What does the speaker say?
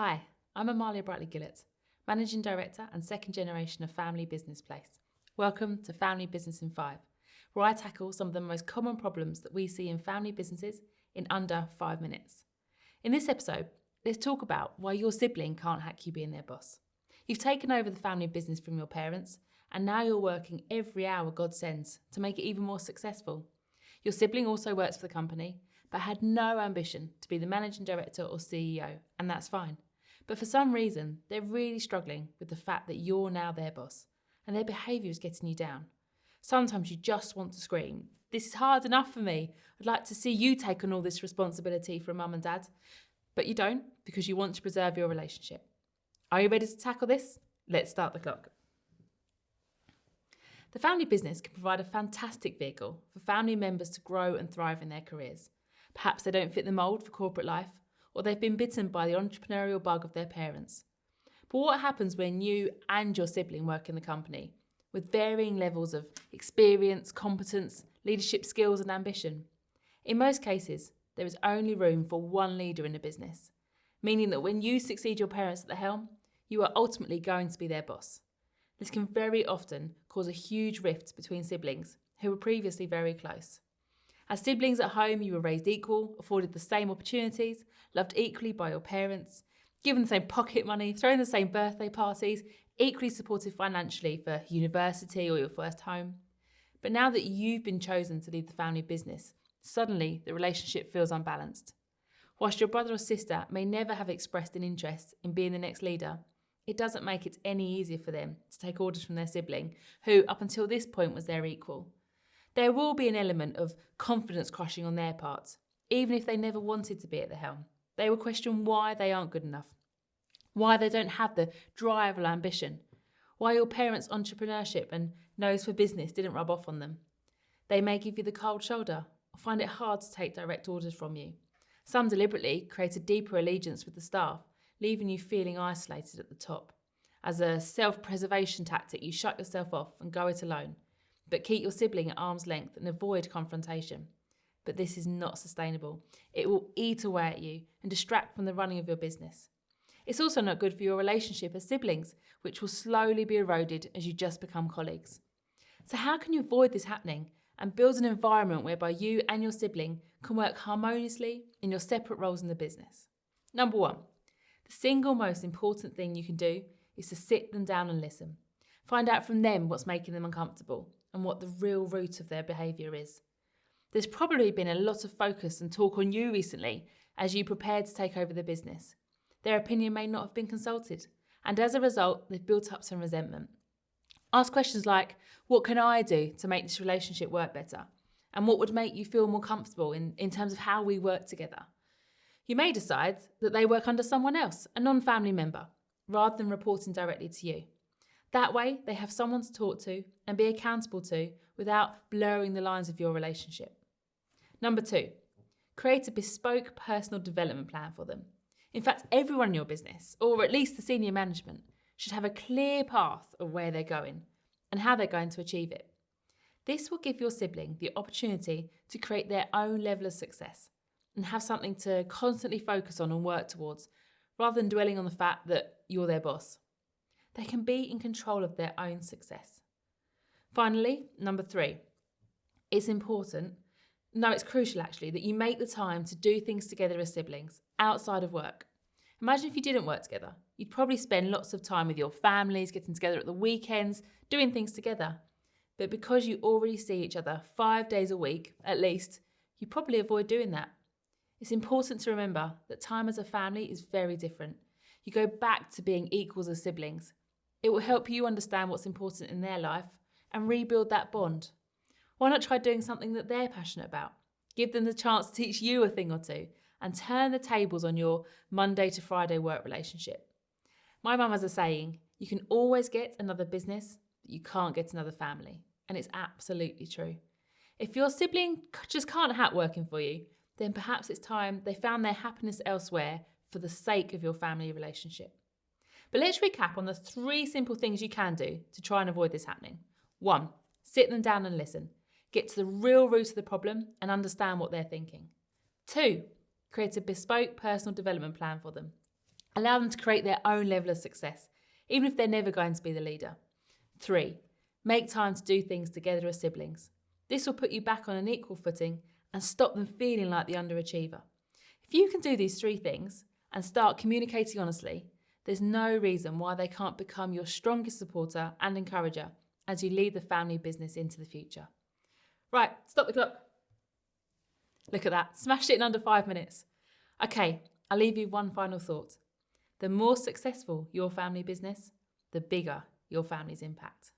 Hi, I'm Amalia Brightly-Gillett, Managing Director and second generation of Family Business Place. Welcome to Family Business in 5, where I tackle some of the most common problems that we see in family businesses in under 5 minutes. In this episode, let's talk about why your sibling can't hack you being their boss. You've taken over the family business from your parents, and now you're working every hour God sends to make it even more successful. Your sibling also works for the company, but had no ambition to be the managing director or CEO, and that's fine. But for some reason, they're really struggling with the fact that you're now their boss, and their behaviour is getting you down. Sometimes you just want to scream, "This is hard enough for me. I'd like to see you take on all this responsibility from mum and dad." But you don't, because you want to preserve your relationship. Are you ready to tackle this? Let's start the clock. The family business can provide a fantastic vehicle for family members to grow and thrive in their careers. Perhaps they don't fit the mould for corporate life, or they've been bitten by the entrepreneurial bug of their parents. But what happens when you and your sibling work in the company, with varying levels of experience, competence, leadership skills and ambition? In most cases, there is only room for one leader in a business, meaning that when you succeed your parents at the helm, you are ultimately going to be their boss. This can very often cause a huge rift between siblings who were previously very close. As siblings at home, you were raised equal, afforded the same opportunities, loved equally by your parents, given the same pocket money, thrown the same birthday parties, equally supported financially for university or your first home. But now that you've been chosen to lead the family business, suddenly the relationship feels unbalanced. Whilst your brother or sister may never have expressed an interest in being the next leader, it doesn't make it any easier for them to take orders from their sibling, who up until this point was their equal. There will be an element of confidence crushing on their part, even if they never wanted to be at the helm. They will question why they aren't good enough, why they don't have the drive or ambition, why your parents' entrepreneurship and nose for business didn't rub off on them. They may give you the cold shoulder or find it hard to take direct orders from you. Some deliberately create a deeper allegiance with the staff, leaving you feeling isolated at the top. As a self-preservation tactic, you shut yourself off and go it alone, but keep your sibling at arm's length and avoid confrontation. But this is not sustainable. It will eat away at you and distract from the running of your business. It's also not good for your relationship as siblings, which will slowly be eroded as you just become colleagues. So how can you avoid this happening and build an environment whereby you and your sibling can work harmoniously in your separate roles in the business? Number 1, the single most important thing you can do is to sit them down and listen. Find out from them what's making them uncomfortable and what the real root of their behaviour is. There's probably been a lot of focus and talk on you recently as you prepared to take over the business. Their opinion may not have been consulted, and as a result, they've built up some resentment. Ask questions like, what can I do to make this relationship work better? And what would make you feel more comfortable in terms of how we work together? You may decide that they work under someone else, a non-family member, rather than reporting directly to you. That way, they have someone to talk to and be accountable to without blurring the lines of your relationship. Number 2, create a bespoke personal development plan for them. In fact, everyone in your business, or at least the senior management, should have a clear path of where they're going and how they're going to achieve it. This will give your sibling the opportunity to create their own level of success and have something to constantly focus on and work towards, rather than dwelling on the fact that you're their boss. They can be in control of their own success. Finally, number 3, it's crucial actually, that you make the time to do things together as siblings outside of work. Imagine if you didn't work together. You'd probably spend lots of time with your families, getting together at the weekends, doing things together. But because you already see each other 5 days a week, at least, you probably avoid doing that. It's important to remember that time as a family is very different. You go back to being equals as siblings. It will help you understand what's important in their life and rebuild that bond. Why not try doing something that they're passionate about? Give them the chance to teach you a thing or two and turn the tables on your Monday to Friday work relationship. My mum has a saying, you can always get another business, but you can't get another family. And it's absolutely true. If your sibling just can't hack working for you, then perhaps it's time they found their happiness elsewhere for the sake of your family relationship. But let's recap on the 3 simple things you can do to try and avoid this happening. 1, sit them down and listen. Get to the real root of the problem and understand what they're thinking. 2, create a bespoke personal development plan for them. Allow them to create their own level of success, even if they're never going to be the leader. 3. Make time to do things together as siblings. This will put you back on an equal footing and stop them feeling like the underachiever. If you can do these 3 things and start communicating honestly, there's no reason why they can't become your strongest supporter and encourager as you lead the family business into the future. Right, stop the clock. Look at that, smashed it in under 5 minutes. Okay, I'll leave you one final thought. The more successful your family business, the bigger your family's impact.